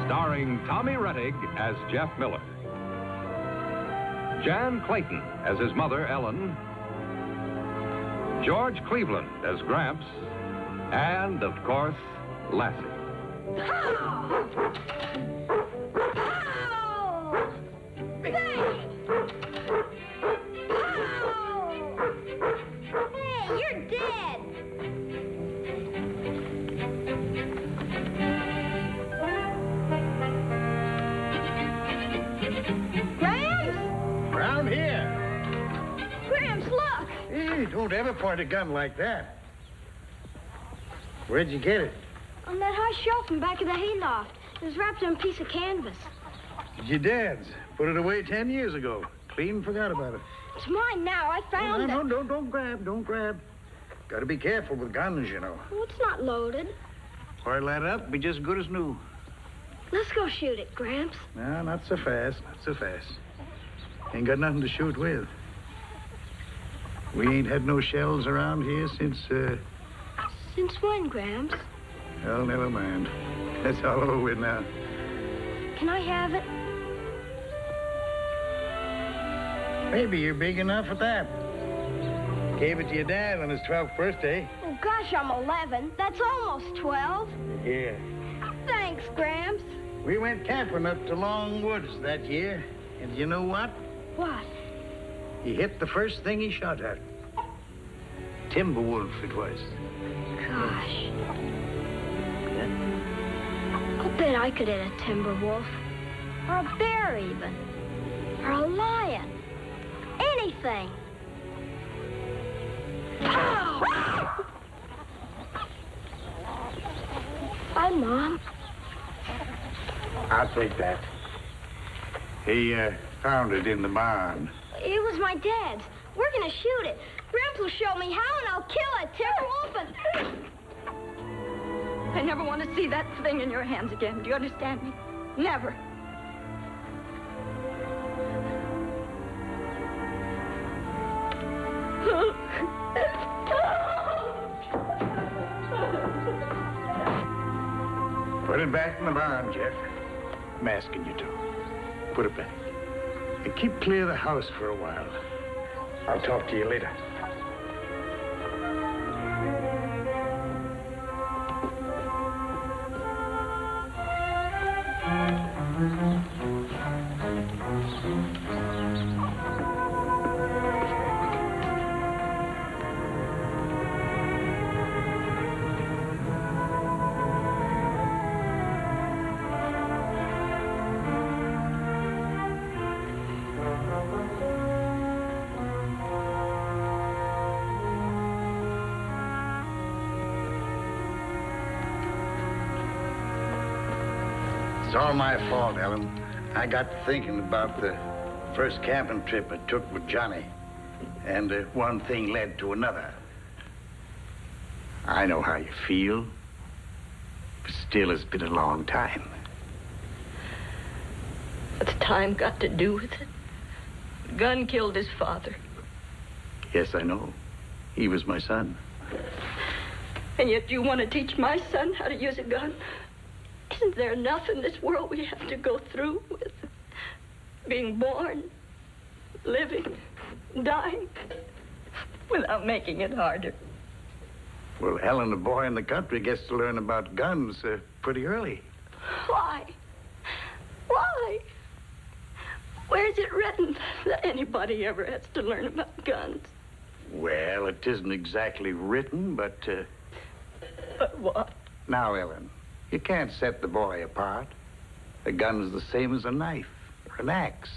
starring Tommy Rettig as Jeff Miller, Jan Clayton as his mother, Ellen, George Cleveland as Gramps, and, of course, Lassie. Ow! Ow! Hey! Ow! Hey, you're dead! Gramps? Around here. Gramps, look! Hey, don't ever point a gun like that. Where'd you get it? On that high shelf in back of the hayloft. It was wrapped in a piece of canvas. Your dad's. Put it away 10 years ago. Clean forgot about it. It's mine now. I found it. No, don't grab, don't grab. Gotta be careful with guns, you know. Well, it's not loaded. Oil that up, be just good as new. Let's go shoot it, Gramps. No, not so fast, not so fast. Ain't got nothing to shoot with. We ain't had no shells around here since, Since when, Gramps? Well, never mind. That's all over with now. Can I have it? Maybe you're big enough for that. Gave it to your dad on his 12th birthday. Oh, gosh, I'm 11. That's almost 12. Yeah. Thanks, Gramps. We went camping up to Long Woods that year. And you know what? What? He hit the first thing he shot at. Timber wolf it was. Gosh. I'll bet I could hit a timber wolf. Or a bear, even. Or a lion. Anything. Ow! Bye, Mom. I'll take that. He, found it in the barn. It was my dad's. We're gonna shoot it. Gramps will show me how, and I'll kill a timber wolf and... I never want to see that thing in your hands again. Do you understand me? Never. Put it back in the barn, Jeff. I'm asking you to. Put it back. And keep clear of the house for a while. I'll talk to you later. It's all my fault, Ellen. I got to thinking about the first camping trip I took with Johnny. And one thing led to another. I know how you feel. But still, it's been a long time. What's time got to do with it? The gun killed his father. Yes, I know. He was my son. And yet you want to teach my son how to use a gun? Isn't there enough in this world we have to go through with? Being born, living, dying, without making it harder. Well, Ellen, a boy in the country gets to learn about guns pretty early. Why? Why? Where's it written that anybody ever has to learn about guns? Well, it isn't exactly written, but... But what? Now, Ellen, you can't set the boy apart. A gun's the same as a knife, or an axe,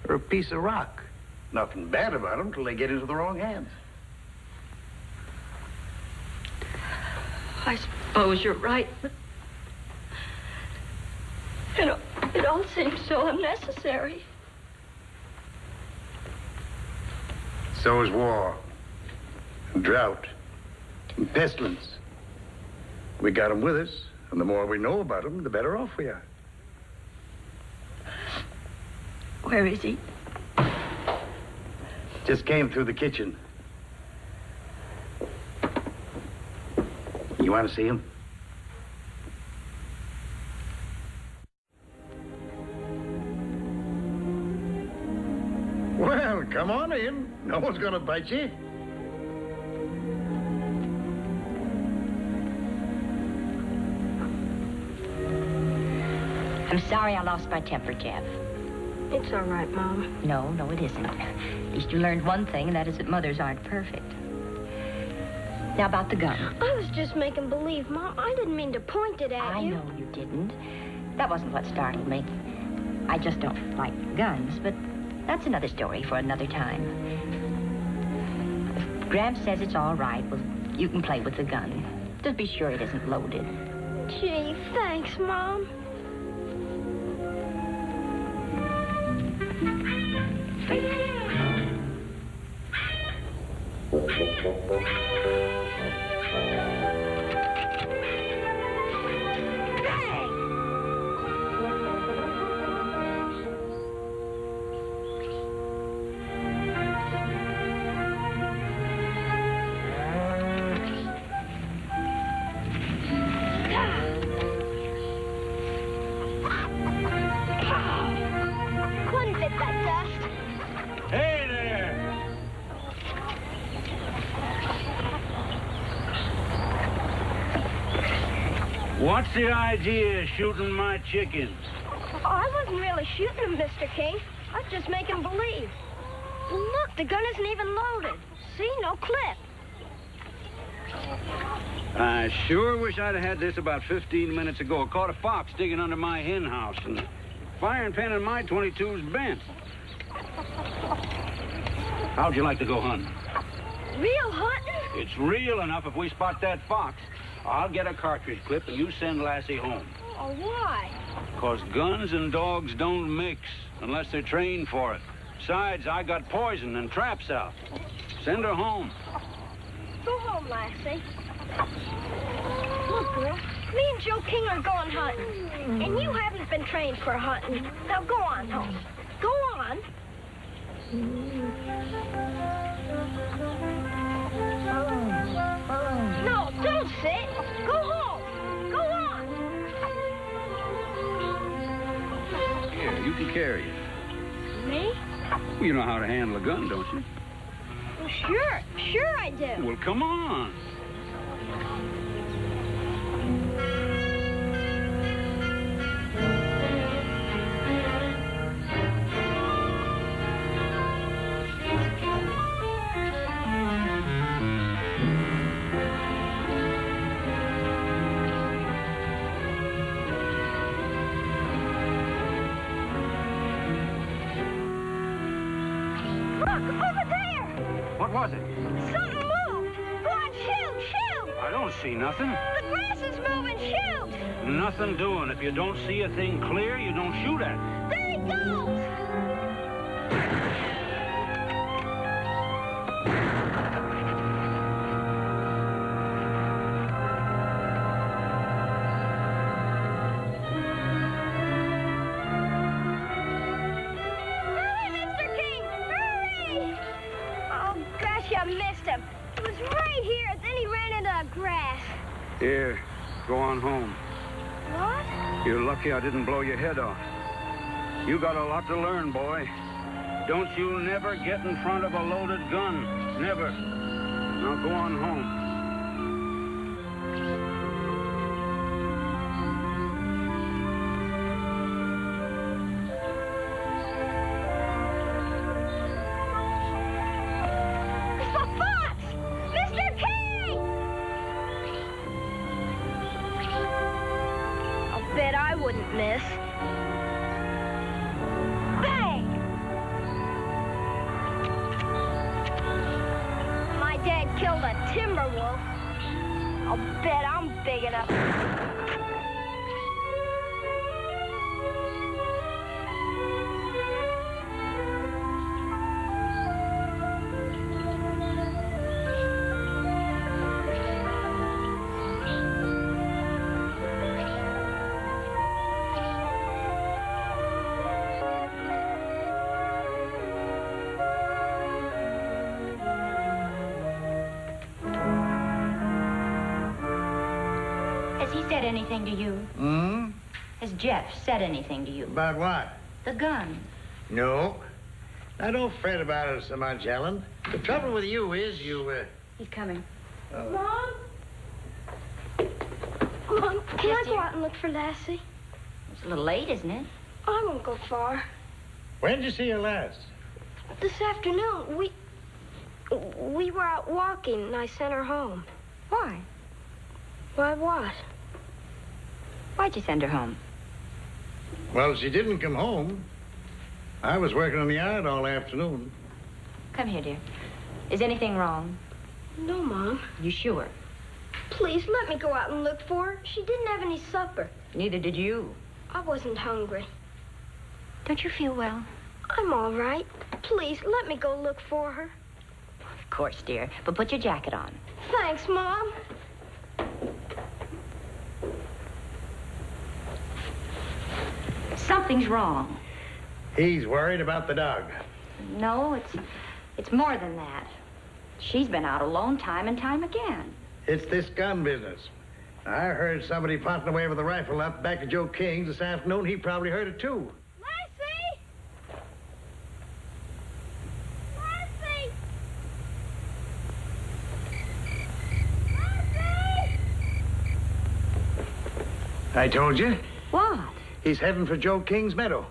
or a piece of rock. Nothing bad about them till they get into the wrong hands. I suppose you're right, but... You know, it all seems so unnecessary. So is war, and drought, and pestilence. We got 'em with us, and the more we know about 'em, the better off we are. Where is he? Just came through the kitchen. You want to see him? Come on in. No one's gonna bite you. I'm sorry I lost my temper, Jeff. It's all right, Mom. No, it isn't. At least you learned one thing, and that is that mothers aren't perfect. Now, about the gun. I was just making believe, Mom. I didn't mean to point it at you. I know you didn't. That wasn't what startled me. I just don't like guns, but that's another story for another time. If Gramps says it's all right, well, you can play with the gun. Just be sure it isn't loaded. Gee, thanks, Mom. What's the idea of shooting my chickens? I wasn't really shooting them, Mr. King. I was just making believe. Look, the gun isn't even loaded. See, no clip. I sure wish I'd had this about 15 minutes ago. I caught a fox digging under my hen house, and the firing pin in my 22's bent. How'd you like to go hunting? Real hunting? It's real enough if we spot that fox. I'll get a cartridge clip and you send Lassie home. Oh, why? 'Cause guns and dogs don't mix unless they're trained for it. Besides, I got poison and traps out. Send her home. Go home, Lassie. Look, girl, me and Joe King are going hunting. And you haven't been trained for hunting. Now go on home. Go on. No, don't sit. Go home. Go on. Here, you can carry it. Me? Well, you know how to handle a gun, don't you? Well, sure I do. Well, come on. What was it? Something moved. Go on, shoot. I don't see nothing. The grass is moving. Shoot. Nothing doing. If you don't see a thing clear, you don't shoot at it. There he goes. Hurry, Mr. King. Hurry. Oh, gosh, I missed him. It was right here. Then he ran into the grass. Here, go on home. What? You're lucky I didn't blow your head off. You got a lot to learn, boy. Don't you never get in front of a loaded gun. Never. Now go on home. It's the fox! Mr. King! I'll bet I wouldn't miss. Bang! My dad killed a timber wolf. I'll bet I'm big enough. Has he said anything to you? Hmm? Has Jeff said anything to you? About what? The gun. No. Now, don't fret about it so much, Ellen. The trouble with you is He's coming. Mom? Mom, can I go out and look for Lassie? It's a little late, isn't it? I won't go far. When did you see her last? This afternoon, we were out walking, and I sent her home. Why? Why, what? Why'd you send her home? Well, she didn't come home. I was working on the yard all afternoon. Come here, dear. Is anything wrong? No, Mom. You sure? Please, let me go out and look for her. She didn't have any supper. Neither did you. I wasn't hungry. Don't you feel well? I'm all right. Please, let me go look for her. Of course, dear. But put your jacket on. Thanks, Mom. Something's wrong. He's worried about the dog. No, it's more than that. She's been out alone time and time again. It's this gun business. I heard somebody potting away with a rifle up back at Joe King's this afternoon. He probably heard it, too. Lassie! Lassie! Lassie! I told you. What? He's heading for Joe King's meadow.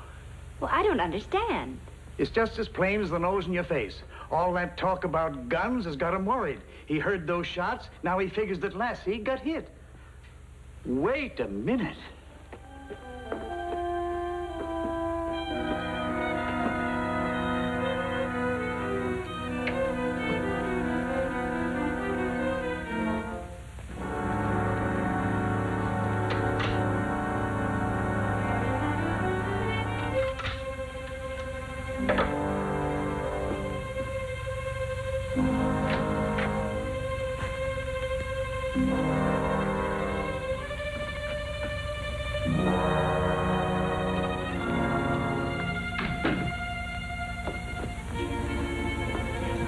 Well, I don't understand. It's just as plain as the nose in your face. All that talk about guns has got him worried. He heard those shots. Now he figures that Lassie got hit. Wait a minute.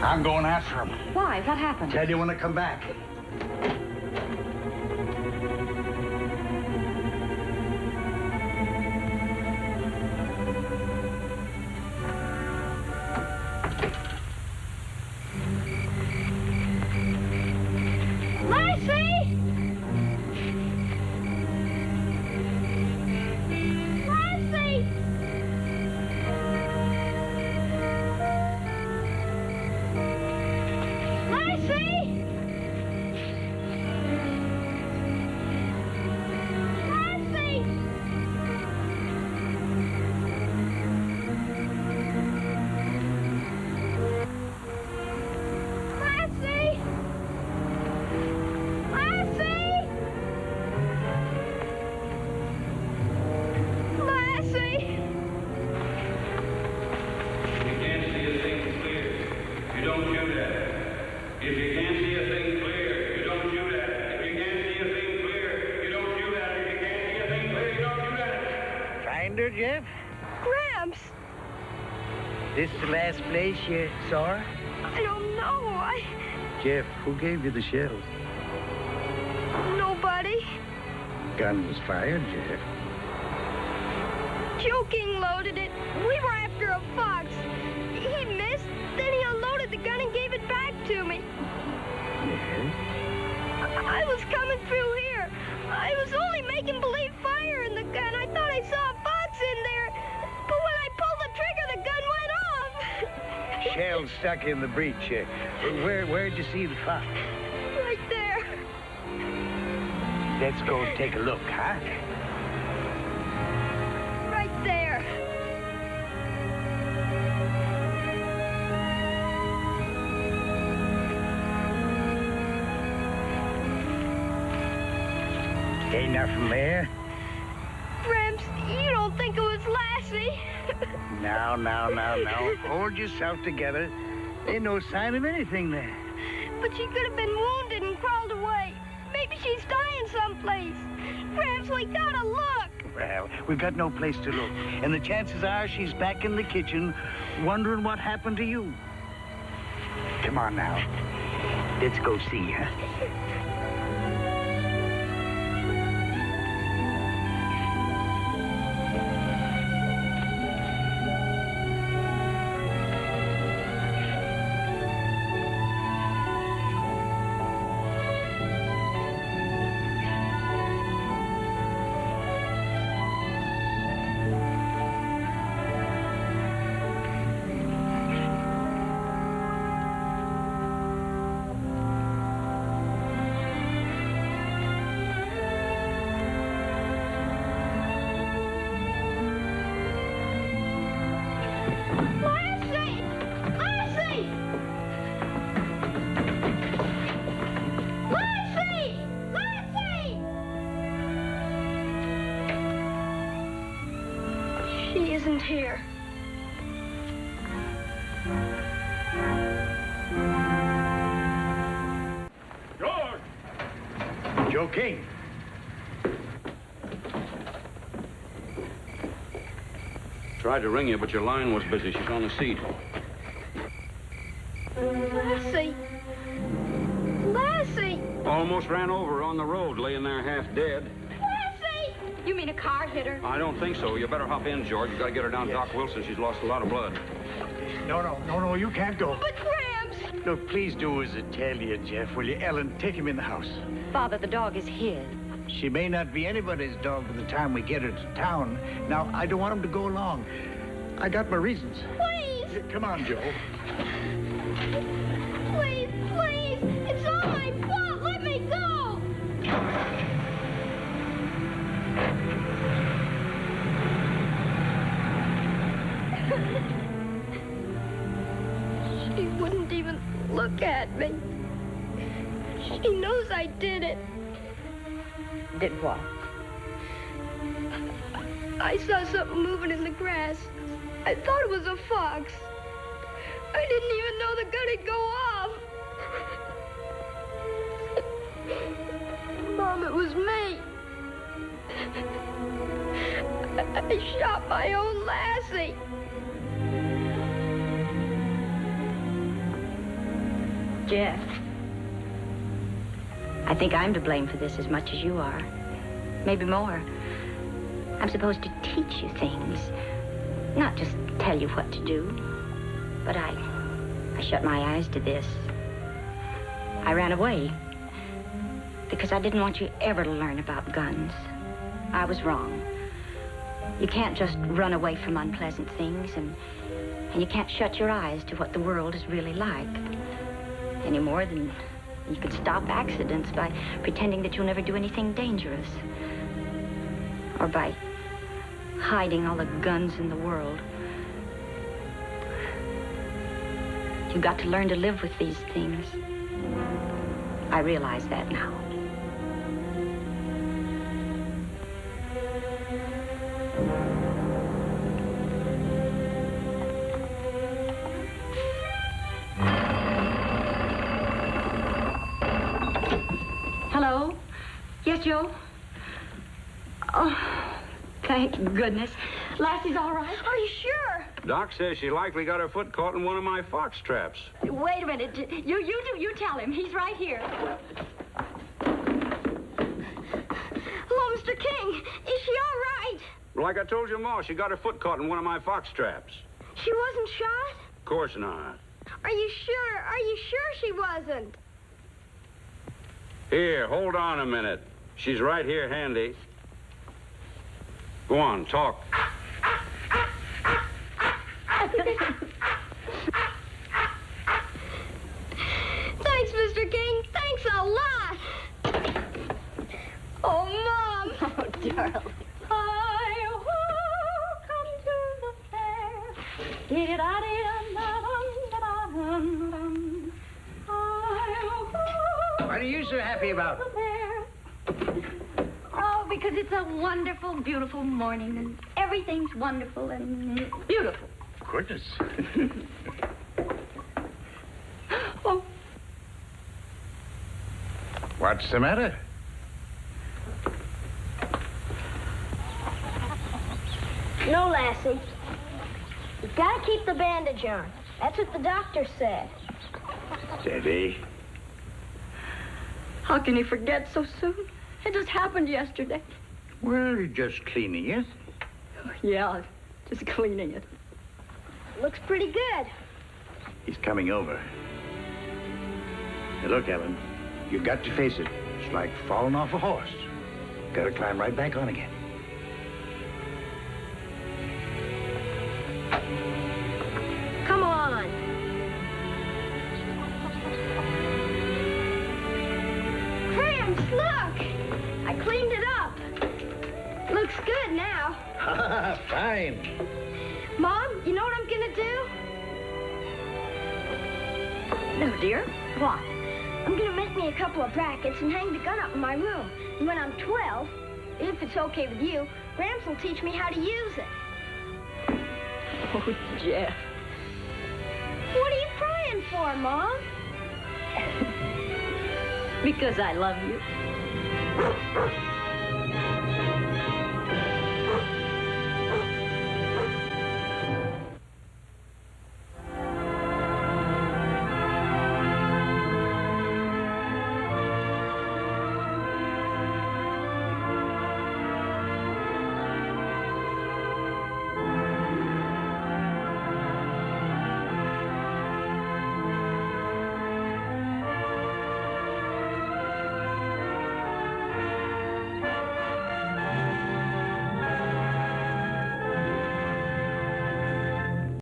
I'm going after him. Why? What happened? Tell you when I come back. Lassie! Lassie! Lassie! Lassie! Lassie! Lassie! Lassie! If you can't see a thing clear, you don't shoot at it. If you can't see a thing clear, you don't shoot at it. If you can't see a thing clear, you don't shoot at it. If you can't see a thing clear, you don't shoot at it. Find her, Jeff? Gramps! This the last place you saw her? I don't know. Jeff, who gave you the shells? Nobody. Gun was fired, Jeff. Joe King loaded it. We were after a fox. He missed, then he unloaded the gun and gave it back to me. Yes? I was coming through here. I was only making believe fire in the gun. I thought I saw a fox in there. But when I pulled the trigger, the gun went off. Shells stuck in the breech. Where'd you see the fox? Right there. Let's go take a look, huh? Right there. Ain't nothing there. Gramps, you don't think it was Lassie? Now. Hold yourself together. Ain't no sign of anything there. But she could have been wounded and crawled away. Maybe she's dying someplace. Gramps, we gotta look. Well, we've got no place to look. And the chances are she's back in the kitchen wondering what happened to you. Come on now. Let's go see her. She isn't here. George! Joe King. Tried to ring you, but your line was busy. She's on the seat. Lassie. Lassie. Almost ran over on the road, laying there half dead. Lassie! You mean a car hit her? I don't think so. You better hop in, George. You gotta get her down to Doc Wilson. She's lost a lot of blood. No, you can't go. But Gramps! Look, please do as I tell you, Jeff, will you? Ellen, take him in the house. Father, the dog is his. She may not be anybody's dog by the time we get her to town. Now, I don't want him to go along. I got my reasons. Please! Come on, Joe. Please, please! It's all my fault! Let me go! She wouldn't even look at me. She knows I did it. Did what? I saw something moving in the grass. I thought it was a fox. I didn't even know the gun would go off. Mom, it was me. I shot my own Lassie. Jeff, I think I'm to blame for this as much as you are. Maybe more. I'm supposed to teach you things, not just tell you what to do. But I shut my eyes to this. I ran away because I didn't want you ever to learn about guns. I was wrong. You can't just run away from unpleasant things, and you can't shut your eyes to what the world is really like. Any more than you can stop accidents by pretending that you'll never do anything dangerous. Or by hiding all the guns in the world. You've got to learn to live with these things. I realize that now. Hello? Yes, Joe? Oh, thank goodness. Lassie's all right? Are you sure? Doc says she likely got her foot caught in one of my fox traps. Wait a minute. You tell him. He's right here. Hello, Mr. King. Is she all right? Like I told your ma, she got her foot caught in one of my fox traps. She wasn't shot? Of course not. Are you sure? Are you sure she wasn't? Here, hold on a minute. She's right here handy. Go on, talk. Thanks, Mr. King. Thanks a lot. Oh, Mom. Oh, darling. Come to the fair. What are you so happy about? Oh, because it's a wonderful, beautiful morning, and everything's wonderful and beautiful. Goodness. Oh. What's the matter? No, Lassie. You've got to keep the bandage on. That's what the doctor said. Steady. How can you forget so soon? It just happened yesterday. Well, you're just cleaning it. Yeah, just cleaning it. Looks pretty good. He's coming over. Now, look, Ellen, you've got to face it. It's like falling off a horse. Got to climb right back on again. Come on. Cramps, look! I cleaned it up. Looks good now. Fine. Mom, you know what I'm gonna do? No, dear. What? I'm gonna make me a couple of brackets and hang the gun up in my room. And when I'm 12, if it's okay with you, Gramps will teach me how to use it. Oh, Jeff. What are you crying for, Mom? Because I love you.